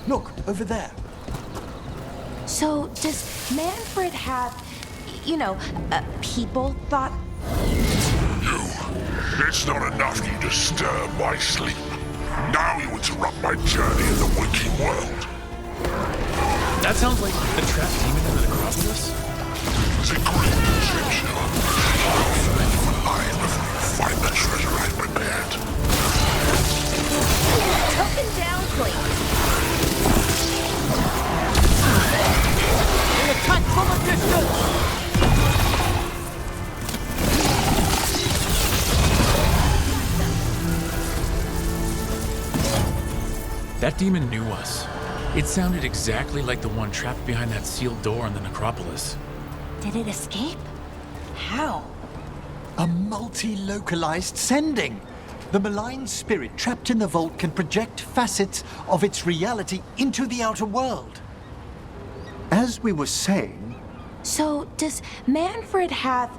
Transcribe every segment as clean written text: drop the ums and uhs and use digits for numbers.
Look, over there. So, does Manfred have, people thought? It's not enough you disturb my sleep. Now you interrupt my journey in the waking world. That sounds like the trapped demon in the necropolis. The great Egyptian. I'll find you alive before you find the treasure I prepared. Token down, please. They attack from a distance! That demon knew us. It sounded exactly like the one trapped behind that sealed door in the necropolis. Did it escape? How? A multi-localized sending. The malign spirit trapped in the vault can project facets of its reality into the outer world. As we were saying... So, does Manfred have,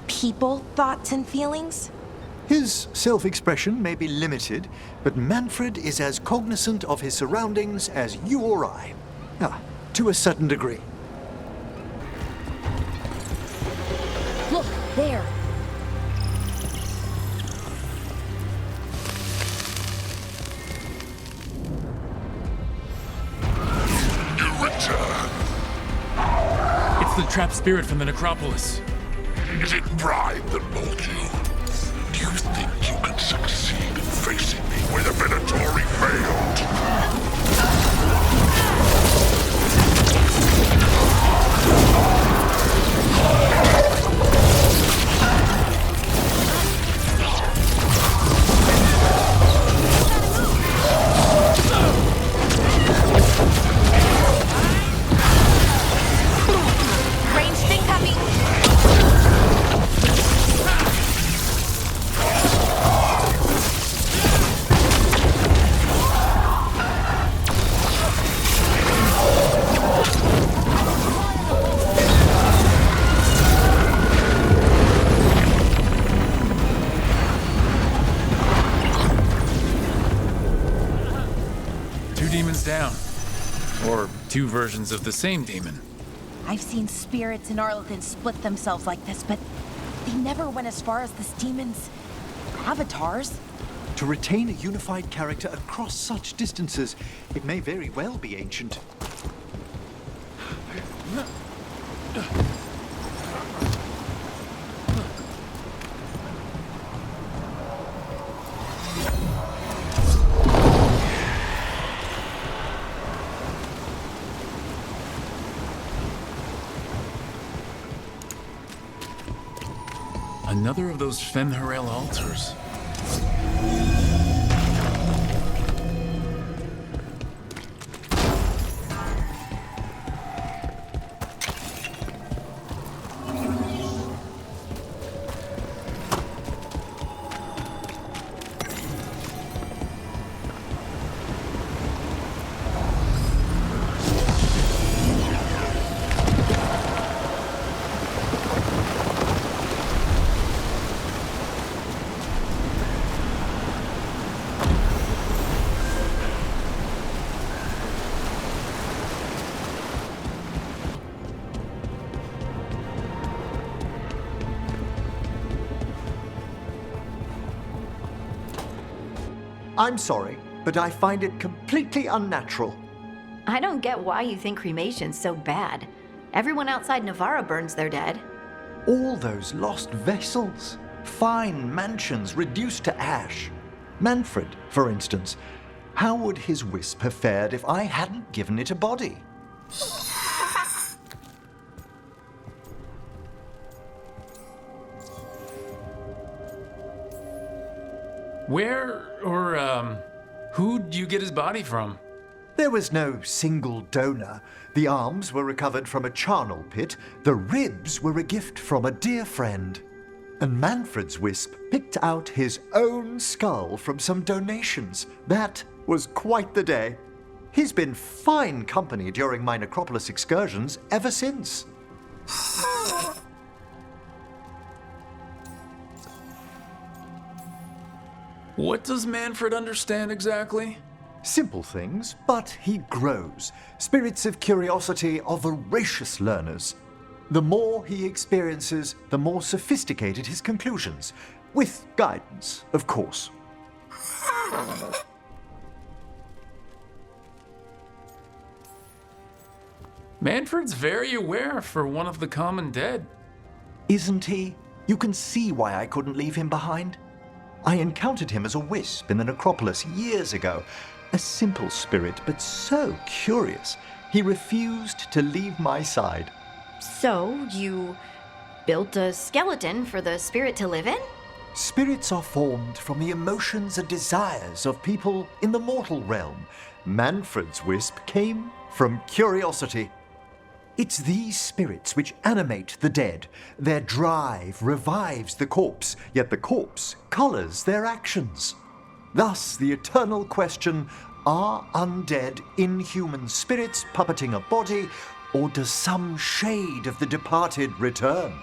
people, thoughts, and feelings? His self-expression may be limited, but Manfred is as cognizant of his surroundings as you or I. To a certain degree. Look, there. You return. It's the trapped spirit from the necropolis. Is it pride that mold you? Do you think you can succeed in facing me where the Minotauri failed? Ranged incoming! Two demons down. Or two versions of the same demon. I've seen spirits in Arlethan split themselves like this, but they never went as far as this demon's avatars. To retain a unified character across such distances, it may very well be ancient. Another of those Fen'Harel altars. I'm sorry, but I find it completely unnatural. I don't get why you think cremation's so bad. Everyone outside Navarra burns their dead. All those lost vessels, fine mansions reduced to ash. Manfred, for instance, how would his wisp have fared if I hadn't given it a body? Where, or, who'd you get his body from? There was no single donor. The arms were recovered from a charnel pit. The ribs were a gift from a dear friend. And Manfred's wisp picked out his own skull from some donations. That was quite the day. He's been fine company during my necropolis excursions ever since. What does Manfred understand exactly? Simple things, but he grows. Spirits of curiosity are voracious learners. The more he experiences, the more sophisticated his conclusions. With guidance, of course. Manfred's very aware for one of the common dead. Isn't he? You can see why I couldn't leave him behind. I encountered him as a wisp in the necropolis years ago. A simple spirit, but so curious. He refused to leave my side. So, you built a skeleton for the spirit to live in? Spirits are formed from the emotions and desires of people in the mortal realm. Manfred's wisp came from curiosity. It's these spirits which animate the dead. Their drive revives the corpse, yet the corpse colors their actions. Thus, the eternal question, are undead inhuman spirits puppeting a body, or does some shade of the departed return?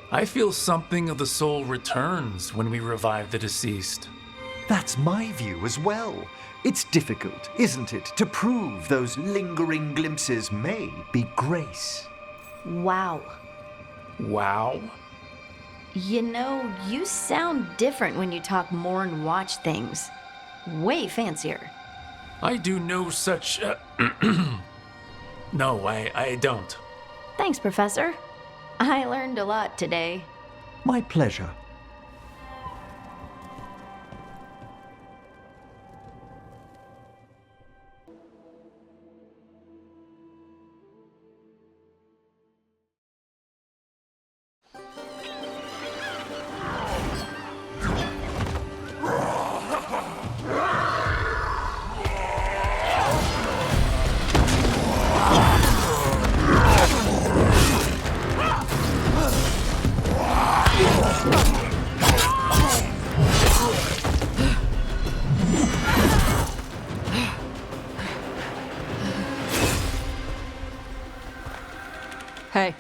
I feel something of the soul returns when we revive the deceased. That's my view as well. It's difficult, isn't it, to prove those lingering glimpses may be grace. Wow. Wow. You know, you sound different when you talk more and watch things. Way fancier. I do no such... No, I don't. Thanks, Professor. I learned a lot today. My pleasure. Hey.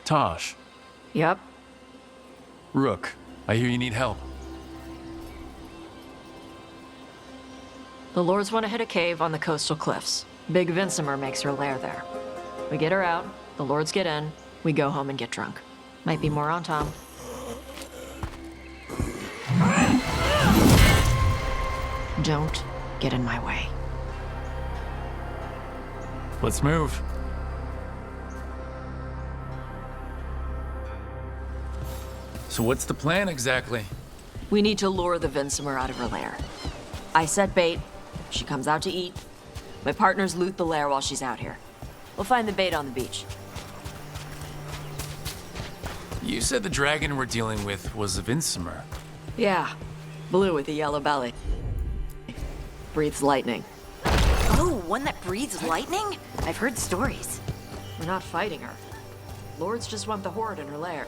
Tosh. Yep. Rook, I hear you need help. The Lords want to hit a cave on the coastal cliffs. Big Vincimer makes her lair there. We get her out, the Lords get in, we go home and get drunk. Might be more on Tom. Don't get in my way. Let's move. So what's the plan exactly? We need to lure the Vincimer out of her lair. I set bait, she comes out to eat. My partners loot the lair while she's out here. We'll find the bait on the beach. You said the dragon we're dealing with was a Vincimer. Yeah, blue with a yellow belly. Breathes lightning. Oh, one that breathes lightning? I've heard stories. We're not fighting her. Lords just want the horde in her lair.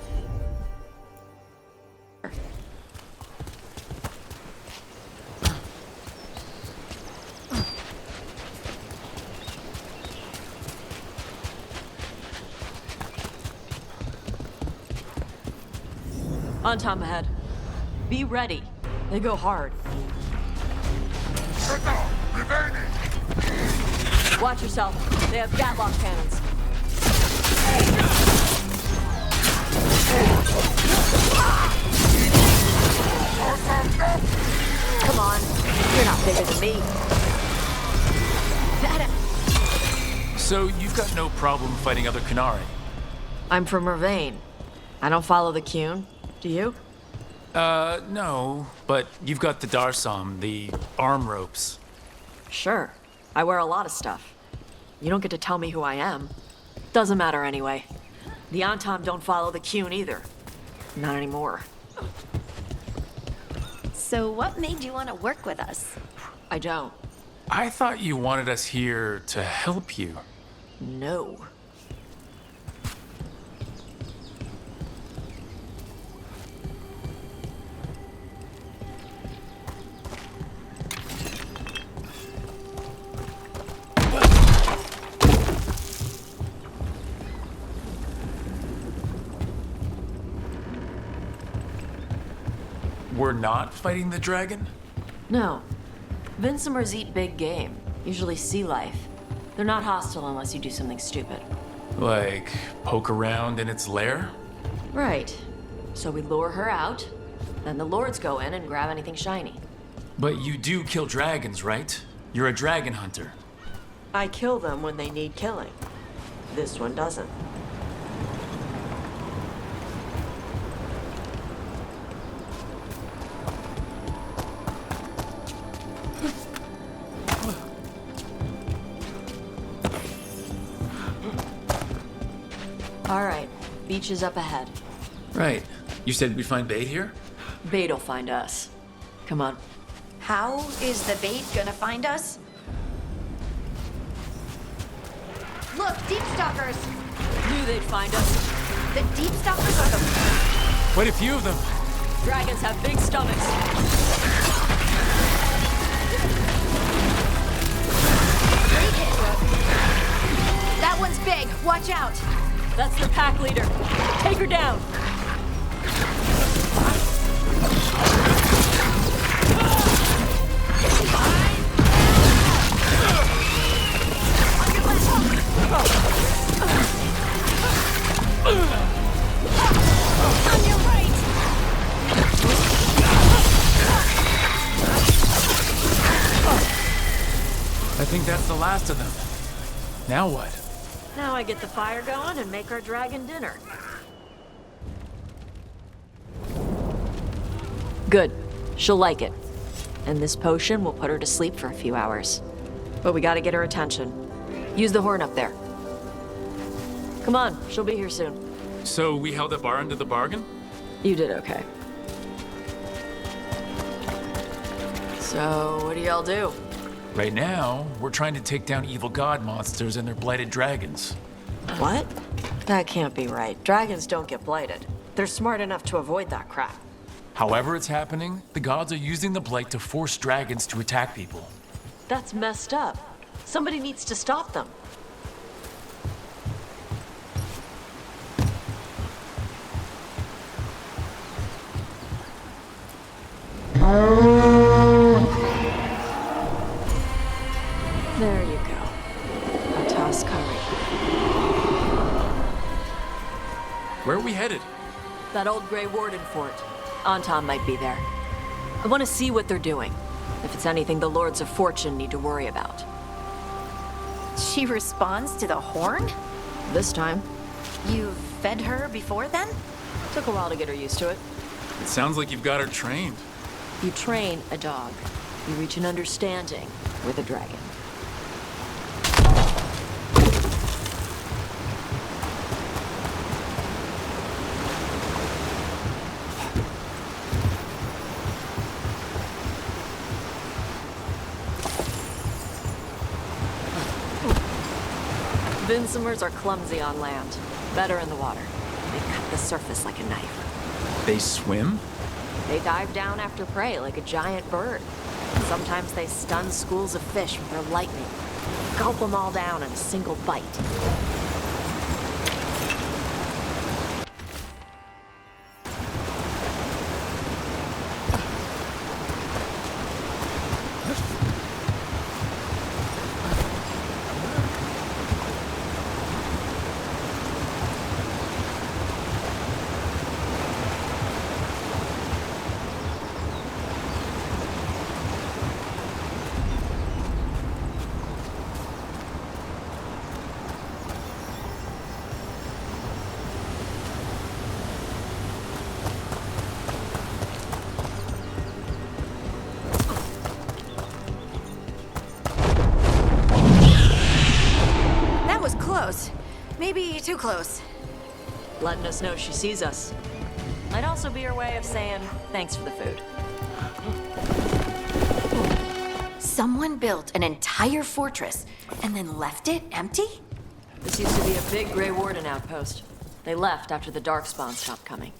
On Tom ahead. Be ready. They go hard. Watch yourself. They have Gatlock cannons. Come on. You're not bigger than me. So you've got no problem fighting other Qunari? I'm from Mervain. I don't follow the Qun. Do you? No, but you've got the Darsam, the arm ropes. Sure. I wear a lot of stuff. You don't get to tell me who I am. Doesn't matter anyway. The Antom don't follow the Qun either. Not anymore. So what made you want to work with us? I don't. I thought you wanted us here to help you. No. You're not fighting the dragon? No. Vincimers eat big game, usually sea life. They're not hostile unless you do something stupid. Like, poke around in its lair? Right. So we lure her out, then the lords go in and grab anything shiny. But you do kill dragons, right? You're a dragon hunter. I kill them when they need killing. This one doesn't. All right, beach is up ahead. Right. You said we'd find bait here? Bait'll find us. Come on. How is the bait gonna find us? Look, deep stalkers! Knew they'd find us. The deep stalkers are the... Quite a few of them. Dragons have big stomachs. Great hit, Rook. That one's big. Watch out. That's their pack leader. Take her down. On your right! I think that's the last of them. Now what? Now I get the fire going and make our dragon dinner. Good. She'll like it. And this potion will put her to sleep for a few hours. But we gotta get her attention. Use the horn up there. Come on, she'll be here soon. So we held up our end of the bargain? You did okay. So, what do y'all do? Right now, we're trying to take down evil god monsters and their blighted dragons. What? That can't be right. Dragons don't get blighted. They're smart enough to avoid that crap. However it's happening, the gods are using the blight to force dragons to attack people. That's messed up. Somebody needs to stop them. There you go. A toss curry. Where are we headed? That old Grey Warden fort. Anton might be there. I want to see what they're doing. If it's anything the Lords of Fortune need to worry about. She responds to the horn? This time, You fed her before then? took a while to get her used to it. It sounds like you've got her trained. You train a dog. You reach an understanding with a dragon. Vincimers are clumsy on land, better in the water. They cut the surface like a knife. They swim? They dive down after prey like a giant bird. Sometimes they stun schools of fish with their lightning. Gulp them all down in a single bite. That was close. Maybe too close. Letting us know she sees us. Might also be her way of saying thanks for the food. Someone built an entire fortress and then left it empty? This used to be a big Grey Warden outpost. They left after the Darkspawn stopped coming.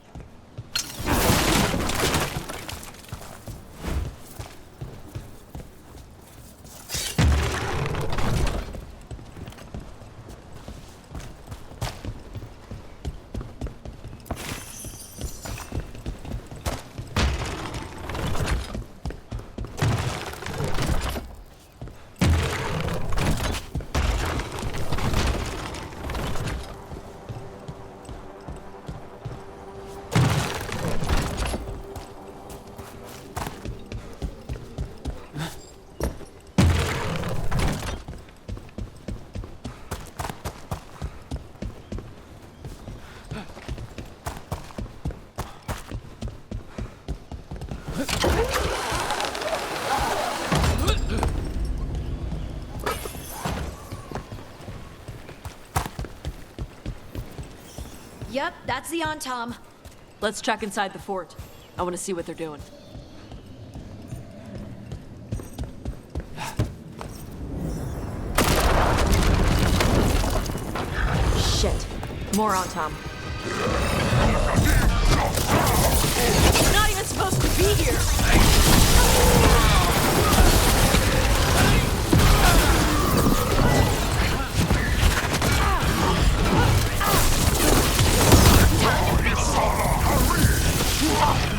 Yep, that's the Tom. Let's check inside the fort. I want to see what they're doing. Shit. More Tom. You're not even supposed to be here!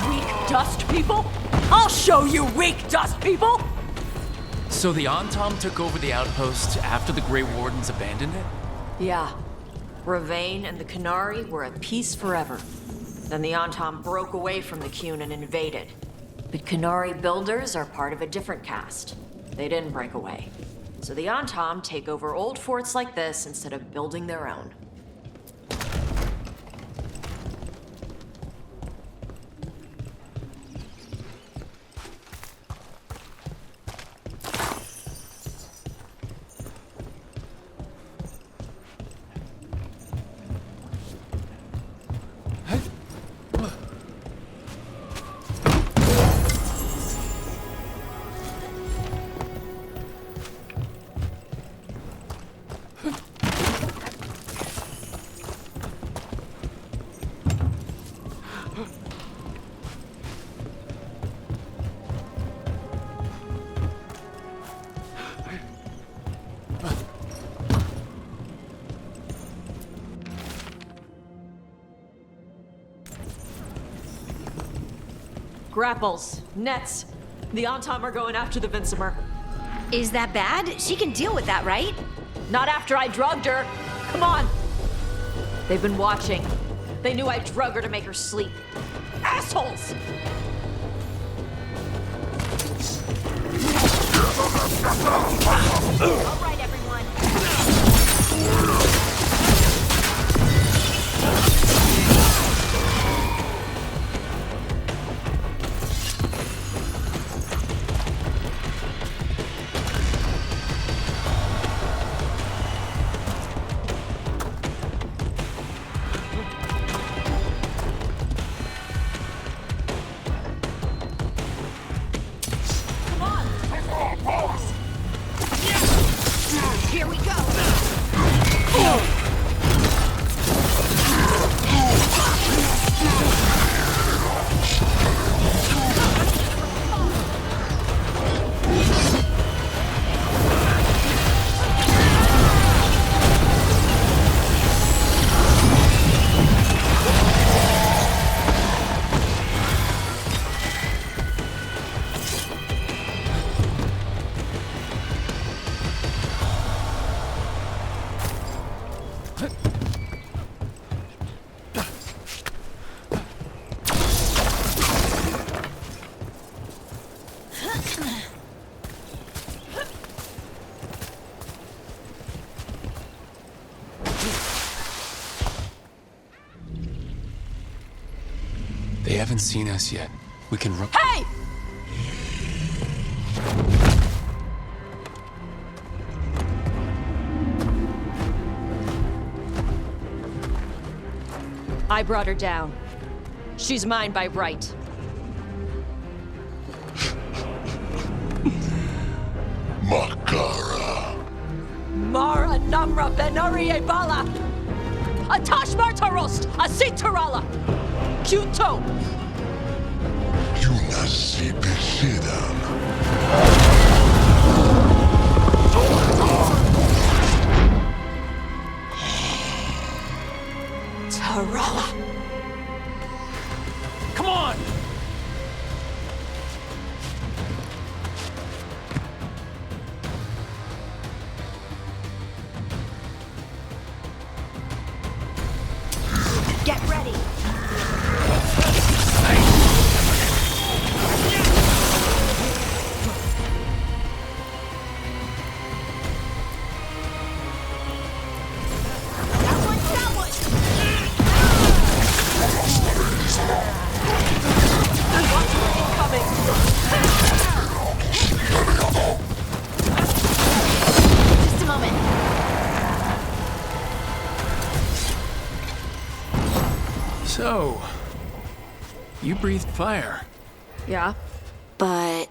Weak dust people? I'll show you weak dust people! So the Antom took over the outpost after the Grey Wardens abandoned it? Yeah. Ravane and the Canary were at peace forever. Then the Antom broke away from the Qun and invaded. But Canary builders are part of a different caste. They didn't break away. So the Antom take over old forts like this instead of building their own. Grapples, nets. The Antom are going after the Vincimer. Is that bad? She can deal with that, right? Not after I drugged her. Come on. They've been watching. They knew I drug her to make her sleep. Assholes! All right, everyone. Here we go. They haven't seen us yet. We can run. Hey! I brought her down. She's mine by right. Makara. Mara Namra Benari Bala! Atash Martarost! Asitarala! Kyuto! Yunasi Bisidan. Tarala! Come on! Get ready. breathed fire. Yeah? But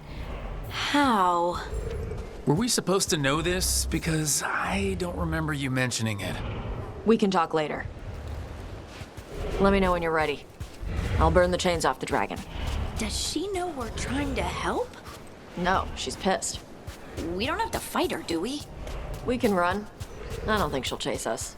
how? Were we supposed to know this? Because I don't remember you mentioning it. We can talk later. Let me know when you're ready. I'll burn the chains off the dragon. Does she know we're trying to help? No, she's pissed. We don't have to fight her, do we? We can run. I don't think she'll chase us.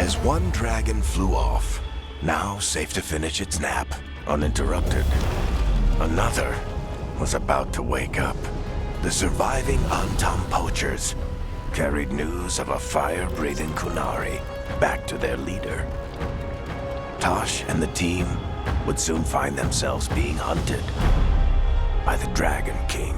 As one dragon flew off, now safe to finish its nap, uninterrupted, another was about to wake up. The surviving Antam poachers carried news of a fire-breathing Kunari back to their leader. Tosh and the team would soon find themselves being hunted by the Dragon King.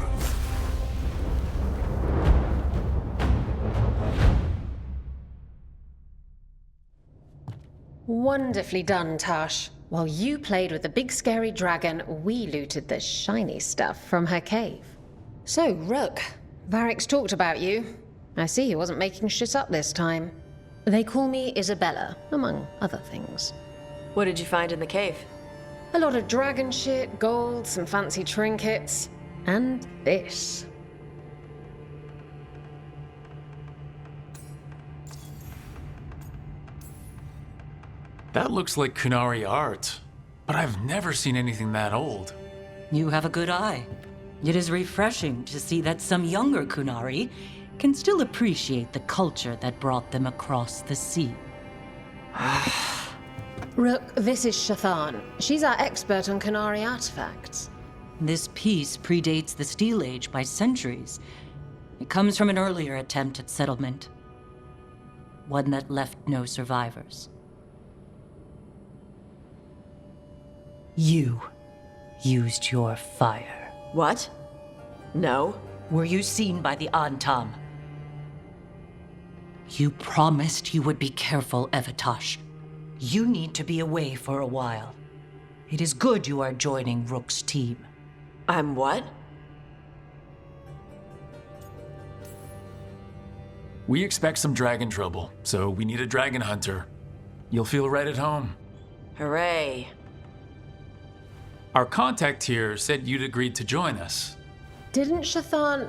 Wonderfully done, Tosh. While you played with the big scary dragon, we looted the shiny stuff from her cave. So, Rook, Varric's talked about you. I see he wasn't making shit up this time. They call me Isabella, among other things. What did you find in the cave? A lot of dragon shit, gold, some fancy trinkets, and this. That looks like Kunari art, but I've never seen anything that old. You have a good eye. It is refreshing to see that some younger Kunari can still appreciate the culture that brought them across the sea. Rook, this is Shathan. She's our expert on Kunari artifacts. This piece predates the Steel Age by centuries. It comes from an earlier attempt at settlement, one that left no survivors. You used your fire. What? No. Were you seen by the Antam? You promised you would be careful, Evatosh. You need to be away for a while. It is good you are joining Rook's team. I'm what? We expect some dragon trouble, so we need a dragon hunter. You'll feel right at home. Hooray. Our contact here said you'd agreed to join us. Didn't Shathan...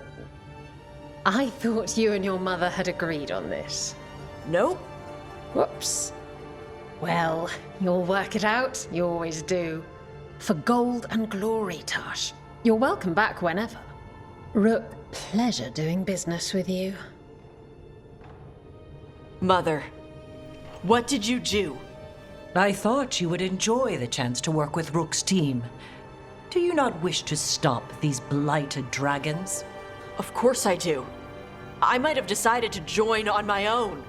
I thought you and your mother had agreed on this. Nope. Whoops. Well, you'll work it out. You always do. For gold and glory, Tosh. You're welcome back whenever. Rook, pleasure doing business with you. Mother, what did you do? I thought you would enjoy the chance to work with Rook's team. Do you not wish to stop these blighted dragons? Of course I do. I might have decided to join on my own.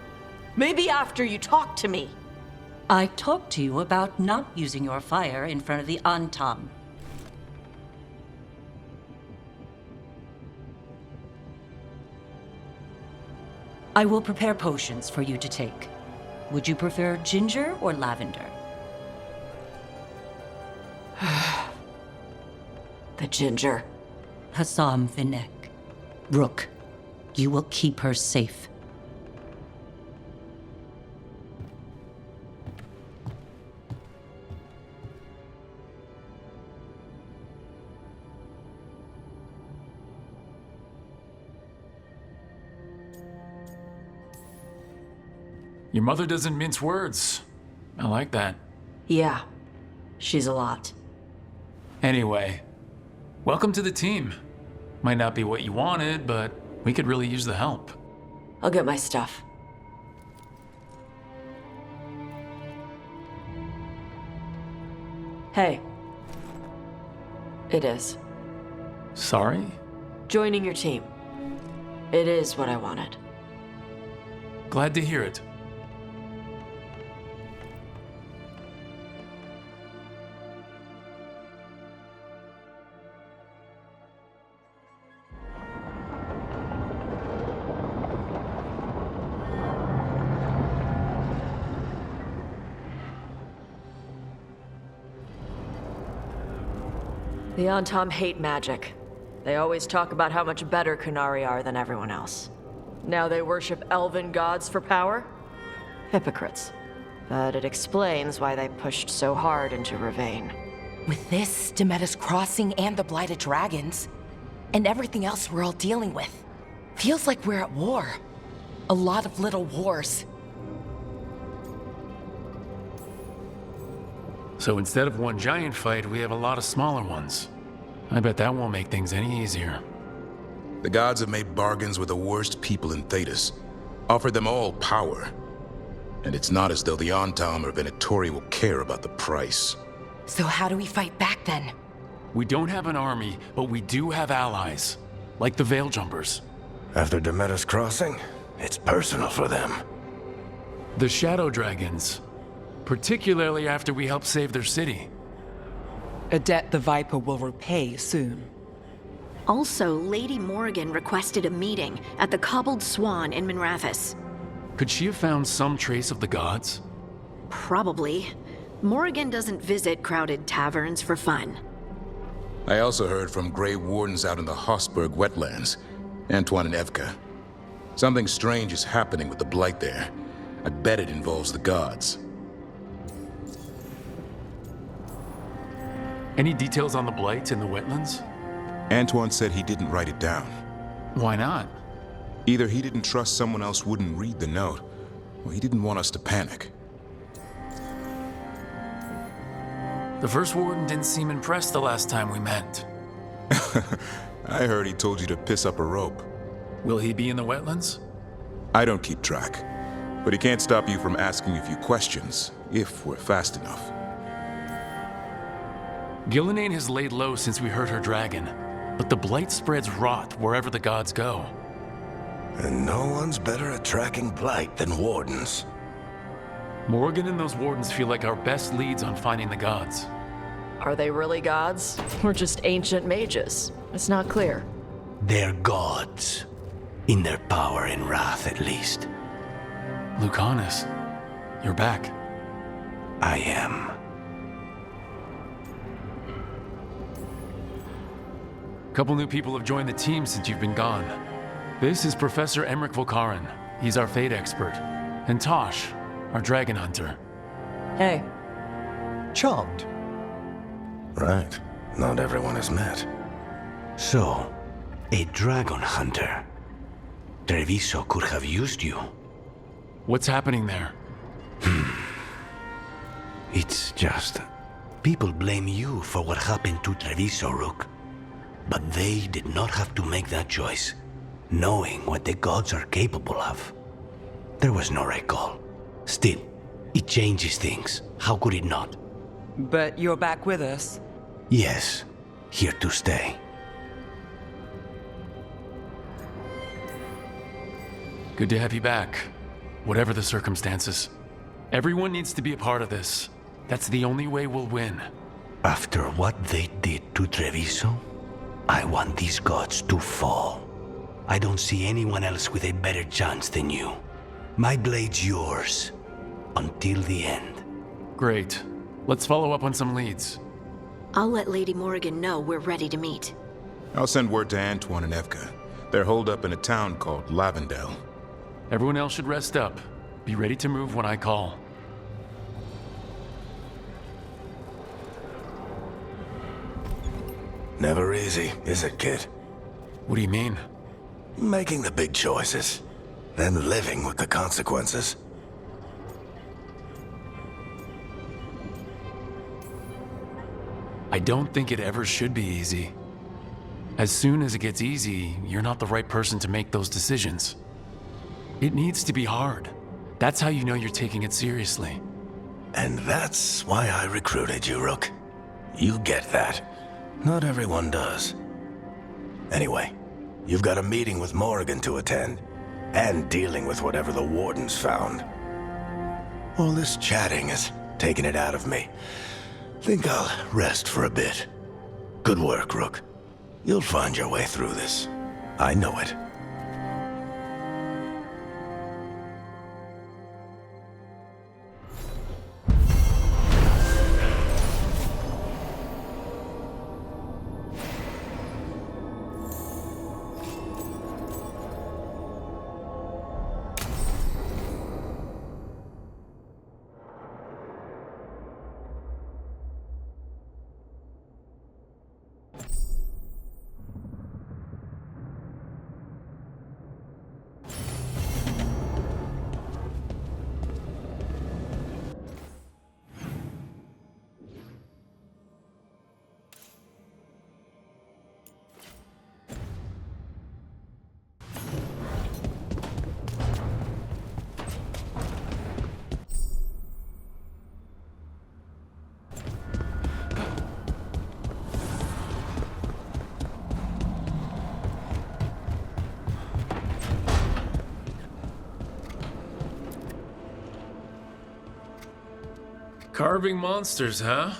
Maybe after you talked to me. I talked to you about not using your fire in front of the Antam. I will prepare potions for you to take. Would you prefer ginger or lavender? The ginger. Hassam Vinek. Rook, you will keep her safe. Your mother doesn't mince words. I like that. Yeah, she's a lot. Anyway, welcome to the team. Might not be what you wanted, but we could really use the help. I'll get my stuff. Hey. It is. Sorry? Joining your team. It is what I wanted. Glad to hear it. The Antom hate magic. They always talk about how much better Kunari are than everyone else. Now they worship elven gods for power? Hypocrites. But it explains why they pushed so hard into Ravane. With this, Demeter's Crossing and the Blighted Dragons, and everything else we're all dealing with, feels like we're at war. A lot of little wars. So instead of one giant fight, we have a lot of smaller ones. I bet that won't make things any easier. The gods have made bargains with the worst people in Thedas, offered them all power. And it's not as though the Antom or Venatori will care about the price. So how do we fight back then? We don't have an army, but we do have allies. Like the Veil Jumpers. After Demeter's Crossing, it's personal for them. The Shadow Dragons. Particularly after we help save their city. A debt the Viper will repay soon. Also, Lady Morrigan requested a meeting at the Cobbled Swan in Minrathous. Could she have found some trace of the gods? Probably. Morrigan doesn't visit crowded taverns for fun. I also heard from Grey Wardens out in the Hossberg wetlands, Antoine and Evka. Something strange is happening with the Blight there. I bet it involves the gods. Any details on the Blight in the wetlands? Antoine said he didn't write it down. Why not? Either he didn't trust someone else wouldn't read the note, or he didn't want us to panic. The First Warden didn't seem impressed the last time we met. I heard he told you to piss up a rope. Will he be in the wetlands? I don't keep track, but he can't stop you from asking a few questions, if we're fast enough. Gillenane has laid low since we heard her dragon, but the Blight spreads rot wherever the gods go. And no one's better at tracking Blight than Wardens. Morrigan and those Wardens feel like our best leads on finding the gods. Are they really gods? Or just ancient mages? It's not clear. They're gods. In their power and wrath, at least. Lucanus, you're back. I am. Couple new people have joined the team since you've been gone. This is Professor Emmerich Volkaren. He's our fate expert. And Tosh, our dragon hunter. Hey. Charmed. Right. Not everyone has met. So, a dragon hunter. Treviso could have used you. What's happening there? It's just... people blame you for what happened to Treviso, Rook. But they did not have to make that choice, knowing what the gods are capable of. There was no recall. Still, it changes things. How could it not? But you're back with us. Yes, here to stay. Good to have you back, whatever the circumstances. Everyone needs to be a part of this. That's the only way we'll win. After what they did to Treviso, I want these gods to fall. I don't see anyone else with a better chance than you. My blade's yours, until the end. Great. Let's follow up on some leads. I'll let Lady Morrigan know we're ready to meet. I'll send word to Antoine and Evka. They're holed up in a town called Lavendel. Everyone else should rest up. Be ready to move when I call. Never easy, is it, kid? What do you mean? Making the big choices, then living with the consequences. I don't think it ever should be easy. As soon as it gets easy, you're not the right person to make those decisions. It needs to be hard. That's how you know you're taking it seriously. And that's why I recruited you, Rook. You get that. Not everyone does. Anyway, you've got a meeting with Morrigan to attend. and dealing with whatever the wardens found. All this chatting has taken it out of me. Think I'll rest for a bit. Good work, Rook. You'll find your way through this. I know it. Carving monsters, huh?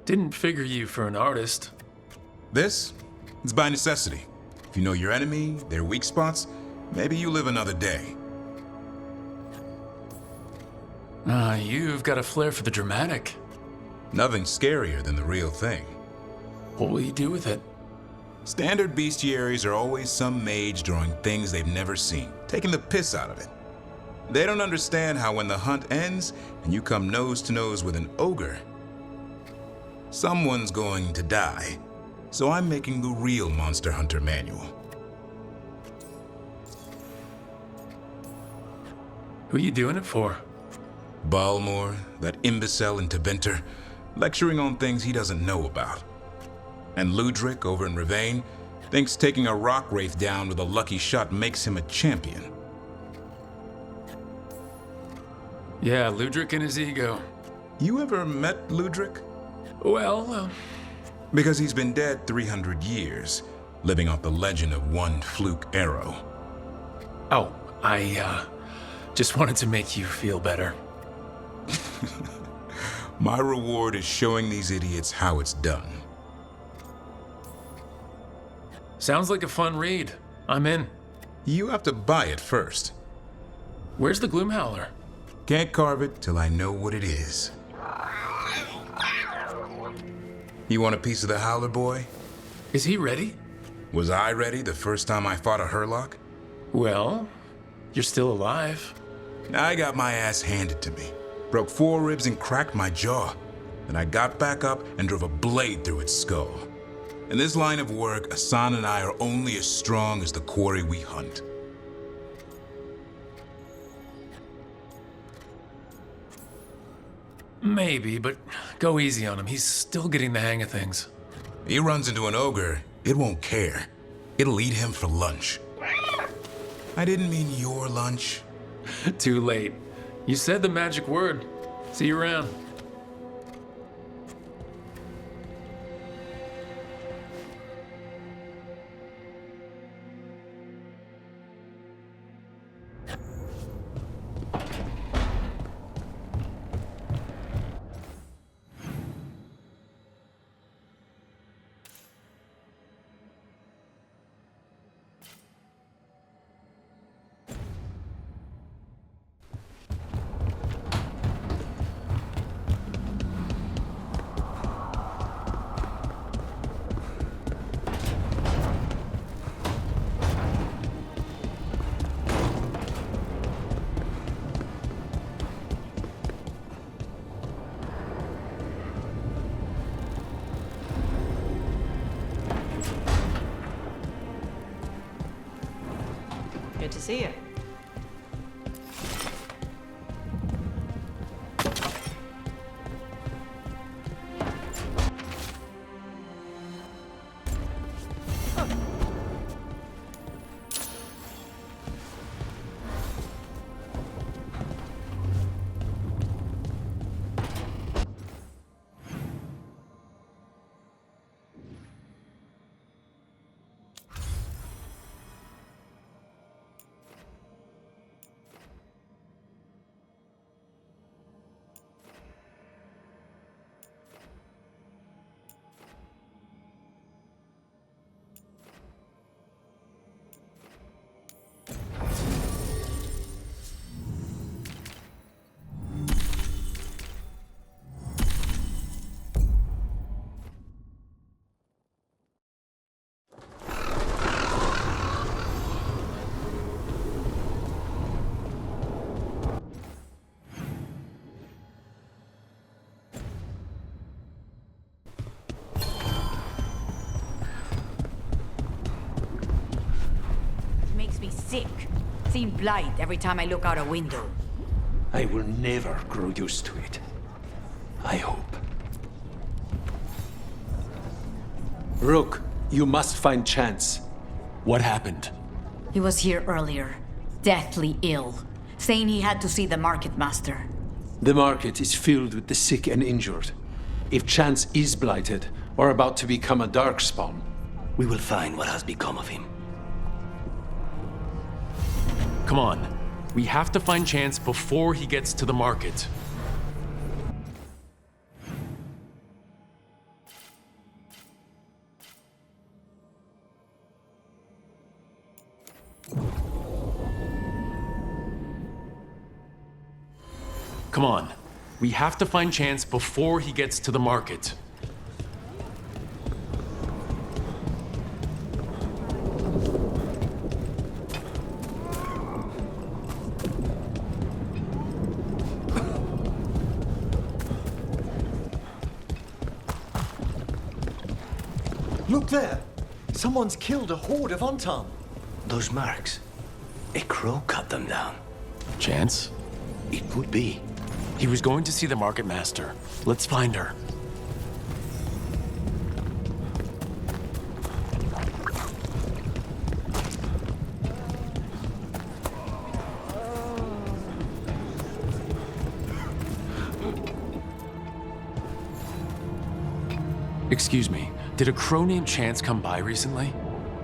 Didn't figure you for an artist. This? It's by necessity. If you know your enemy, their weak spots, maybe you live another day. You've got a flair for the dramatic. Nothing scarier than the real thing. What will you do with it? Standard bestiaries are always some mage drawing things they've never seen, taking the piss out of it. They don't understand how when the hunt ends and you come nose to nose with an ogre, someone's going to die. So I'm making the real Monster Hunter manual. Who are you doing it for? Balmor, that imbecile in Teventer, lecturing on things he doesn't know about. And Ludric over in Ravane thinks taking a rock wraith down with a lucky shot makes him a champion. Yeah, Ludric and his ego. You ever met Ludric? Well, Because he's been dead 300 years, living off the legend of one fluke arrow. Oh, I just wanted to make you feel better. My reward is showing these idiots how it's done. Sounds like a fun read. I'm in. You have to buy it first. Where's the Gloomhowler? Can't carve it till I know what it is. You want a piece of the Howler, boy? Is he ready? Was I ready the first time I fought a Hurlock? Well, you're still alive. I got my ass handed to me. Broke 4 ribs and cracked my jaw. Then I got back up and drove a blade through its skull. In this line of work, Asan and I are only as strong as the quarry we hunt. Maybe, but go easy on him. He's still getting the hang of things. He runs into an ogre, it won't care. It'll eat him for lunch. I didn't mean your lunch. Too late. You said the magic word. See you around. Good to see you. sick. Seeing blight every time I look out a window. I will never grow used to it. I hope. Rook, you must find Chance. What happened? He was here earlier, deathly ill, saying he had to see the market master. The market is filled with the sick and injured. If Chance is blighted, or about to become a darkspawn, We will find what has become of him. Come on. We have to find Chance before he gets to the market. Come on. We have to find Chance before he gets to the market. Look there! Someone's killed a horde of Antam. Those marks. A crow cut them down. Chance? It would be. He was going to see the market master. Let's find her. Excuse me, did a crow named Chance come by recently?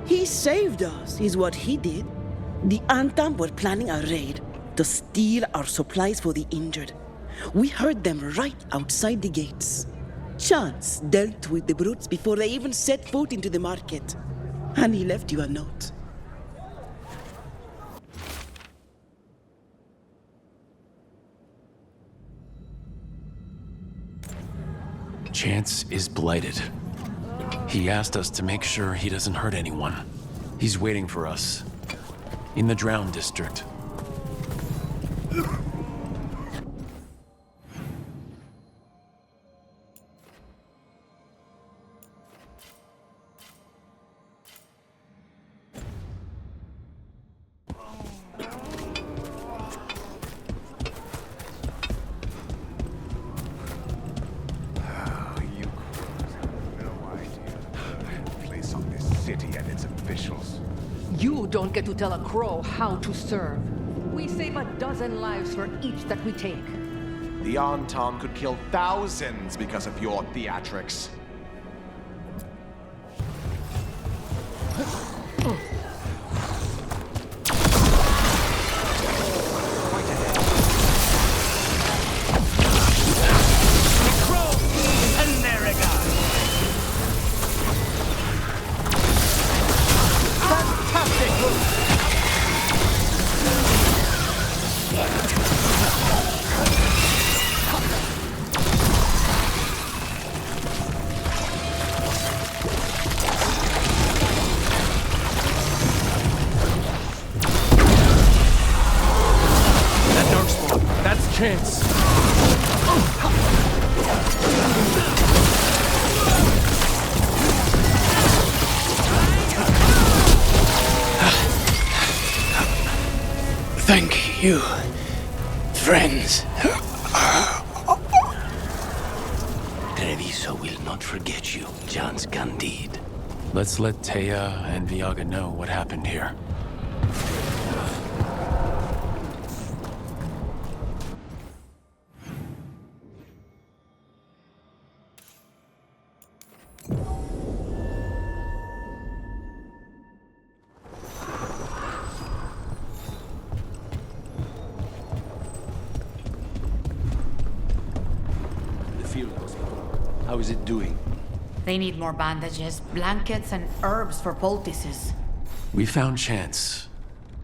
He saved us, is what he did. The Antam were planning a raid to steal our supplies for the injured. We heard them right outside the gates. Chance dealt with the brutes before they even set foot into the market. And he left you a note. Chance is blighted. He asked us to make sure he doesn't hurt anyone. He's waiting for us. In the Drown District. You don't get to tell a crow how to serve. We save a dozen lives for each that we take. The Antam could kill thousands because of your theatrics. Chance. Thank you, friends. Treviso will not forget you, Chance Candide. Let's let Taya and Viaga know what happened here. How is it doing? They need more bandages, blankets, and herbs for poultices. We found Chance.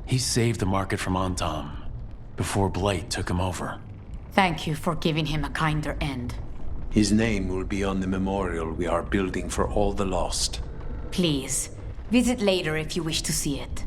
He saved the market from Antam before Blight took him over. Thank you for giving him a kinder end. His name will be on the memorial we are building for all the lost. Please, visit later if you wish to see it.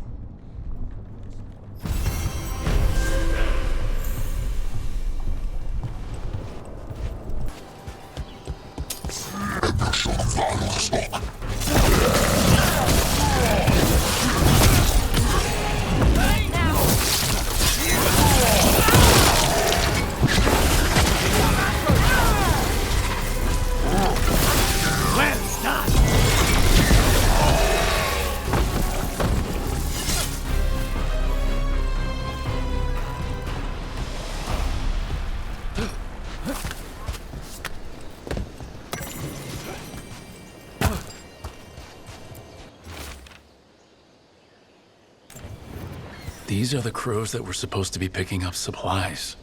These are the crows that were supposed to be picking up supplies.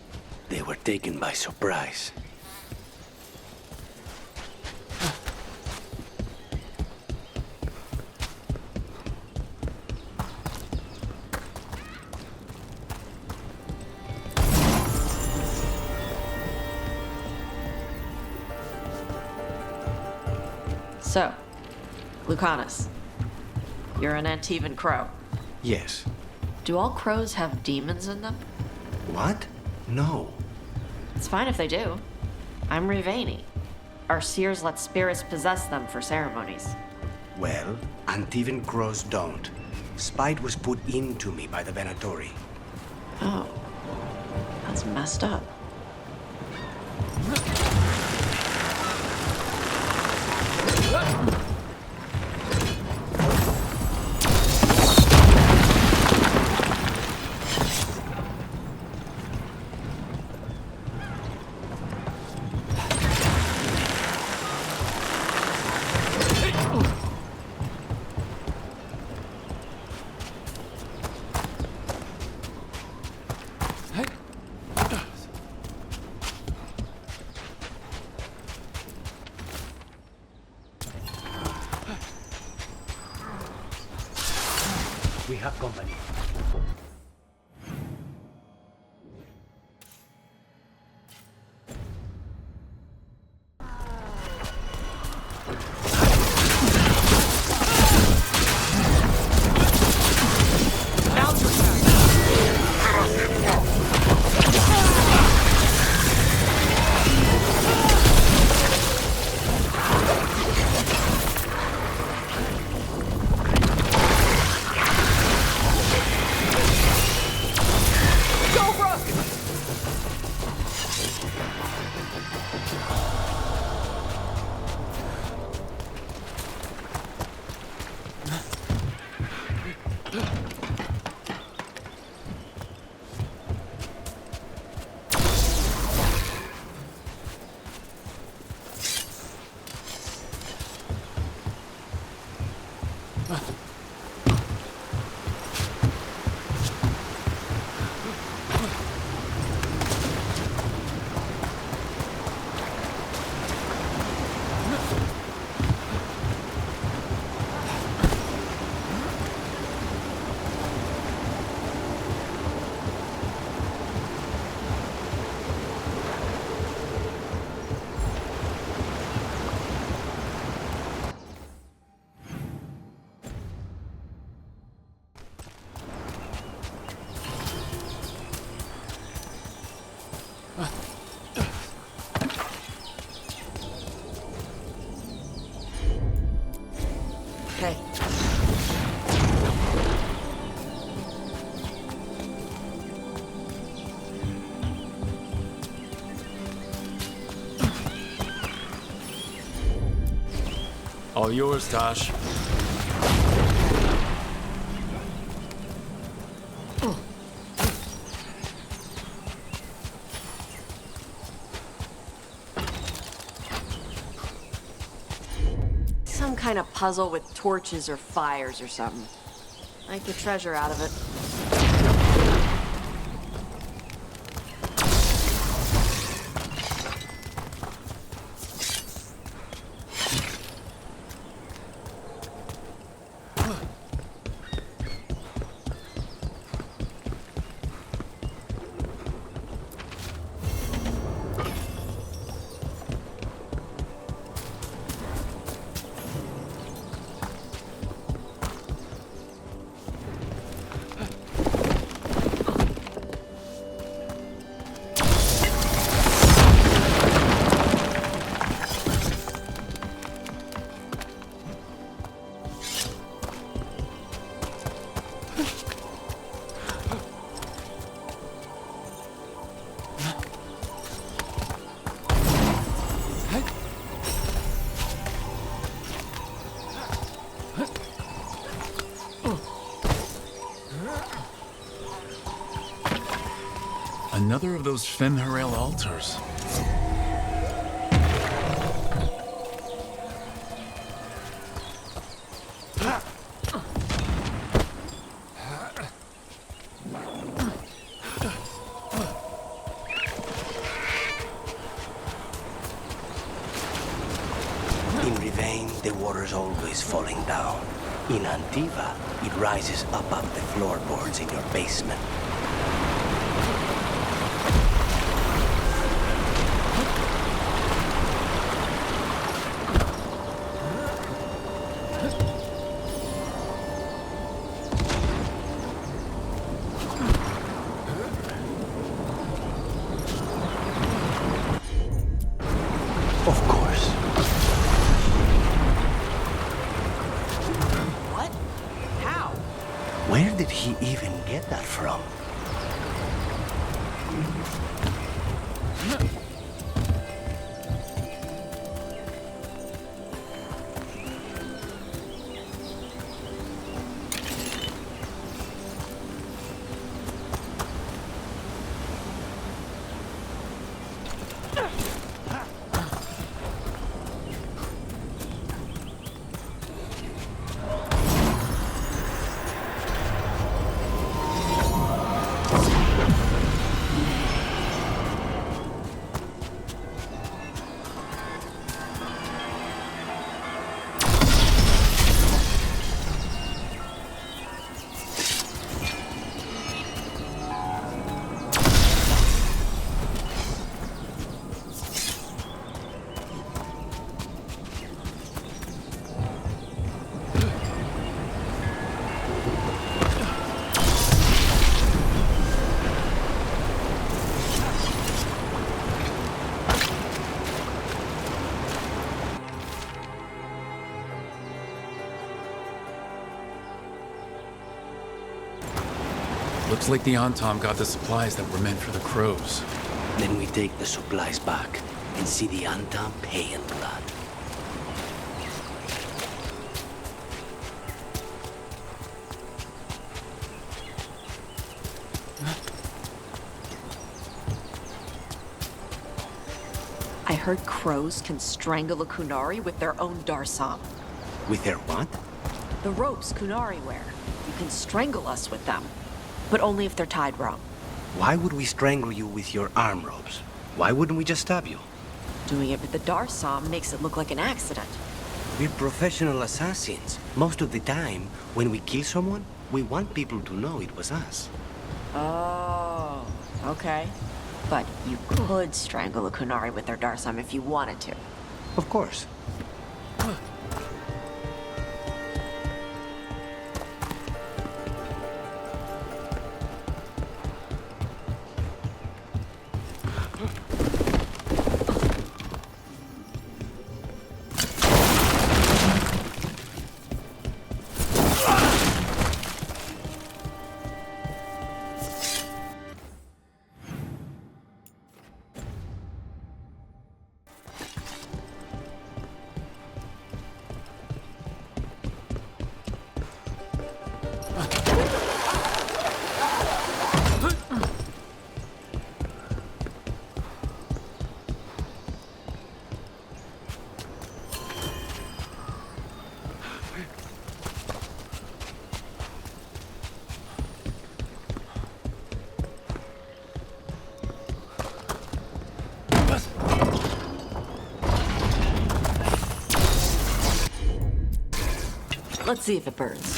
They were taken by surprise. So, Lucanus, you're an Antivan crow. Yes. Do all crows have demons in them? What? No. It's fine if they do. I'm Rivani. Our seers let spirits possess them for ceremonies. Well, Antivan crows don't. Spite was put into me by the Venatori. Oh. That's messed up. We have company. Okay. All yours, Tosh. Some kind of puzzle with torches or fires or something. Make a treasure out of it. Another of those Fen'Harel altars. rain, the water's always falling down. In Antiva, it rises above the floorboards in your basement. Of course. What? How? Where did he even get that from? Looks like the Antom got the supplies that were meant for the crows. Then we take the supplies back and see the Antam pay in blood. I heard crows can strangle a Kunari with their own Darsam. With their what? The ropes Kunari wear. You can strangle us with them, but only if they're tied wrong. Why would we strangle you with your arm ropes? Why wouldn't we just stab you? Doing it with the Darsam makes it look like an accident. We're professional assassins. Most of the time, when we kill someone, we want people to know it was us. Oh, okay. But you could strangle a Kunari with their Darsam if you wanted to. Of course. Let's see if it burns.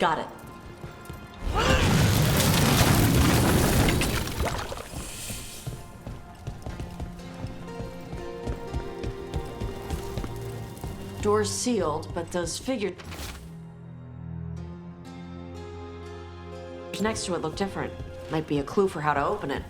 Got it. Door's sealed, but those figures next to it look different. Might be a clue for how to open it.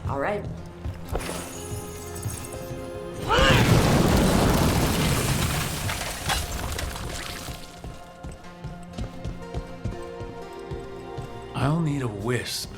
All right. I'll need a wisp.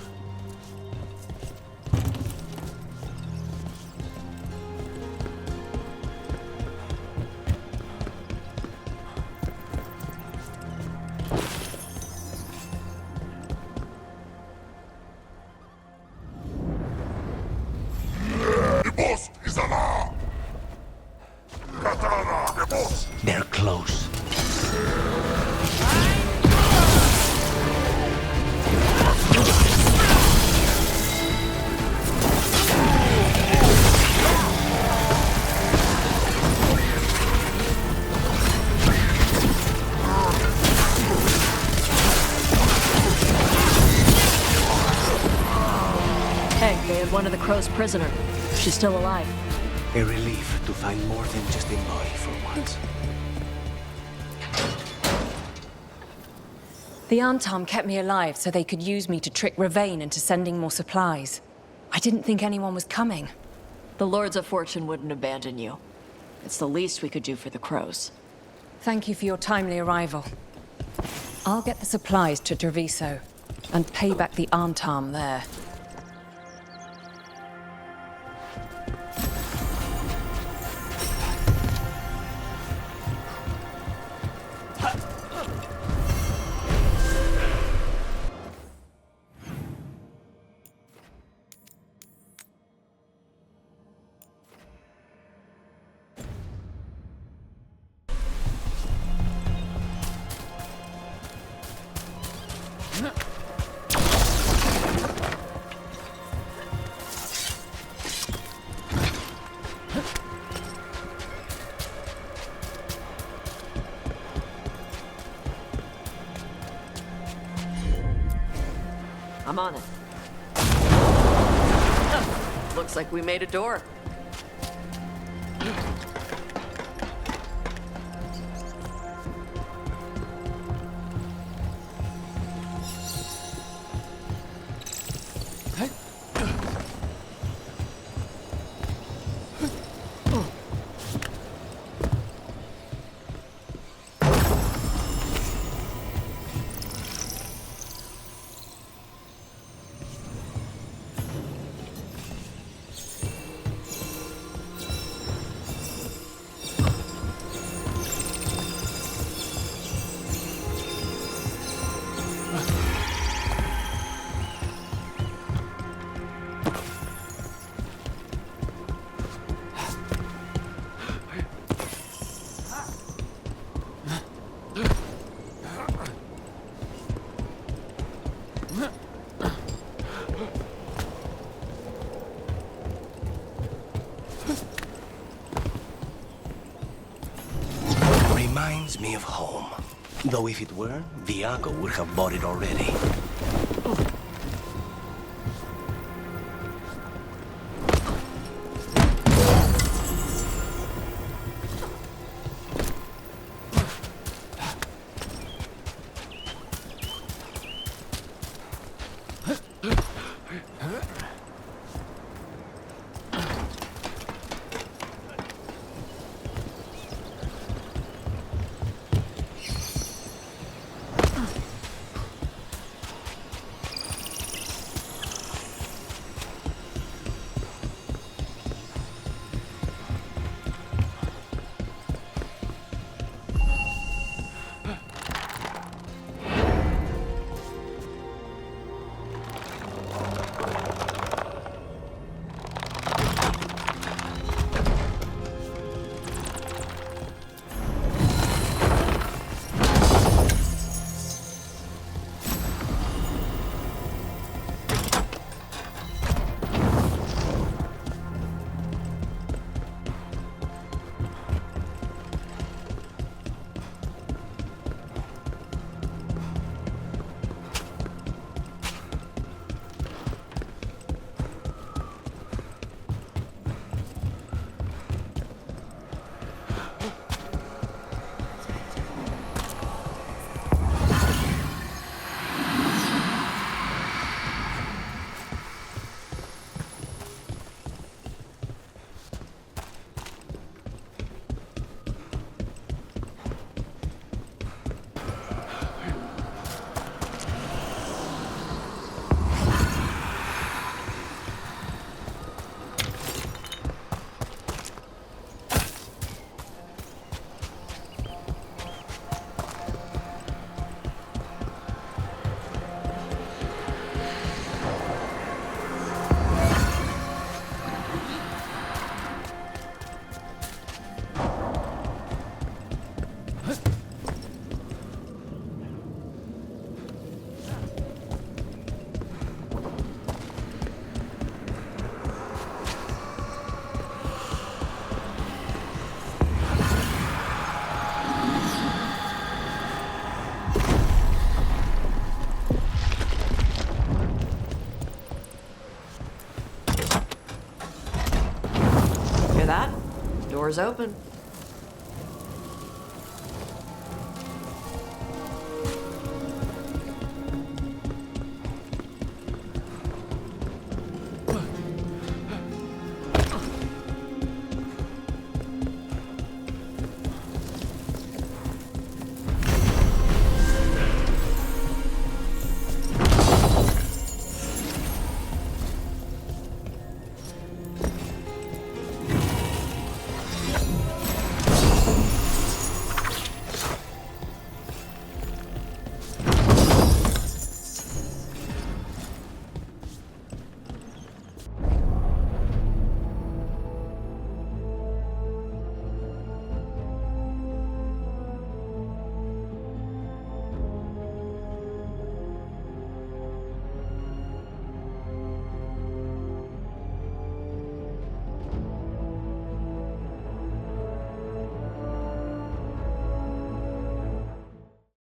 They're close. Hey, they had one of the Crow's prisoner. She's still alive. A relief to find more than just a body for once. The Antom kept me alive so they could use me to trick Ravane into sending more supplies. I didn't think anyone was coming. The Lords of Fortune wouldn't abandon you. It's the least we could do for the Crows. Thank you for your timely arrival. I'll get the supplies to Treviso and pay back the Antom there. I'm on it. Looks like we made a door. Reminds me of home. Though if it were, Viago would have bought it already. Door's open.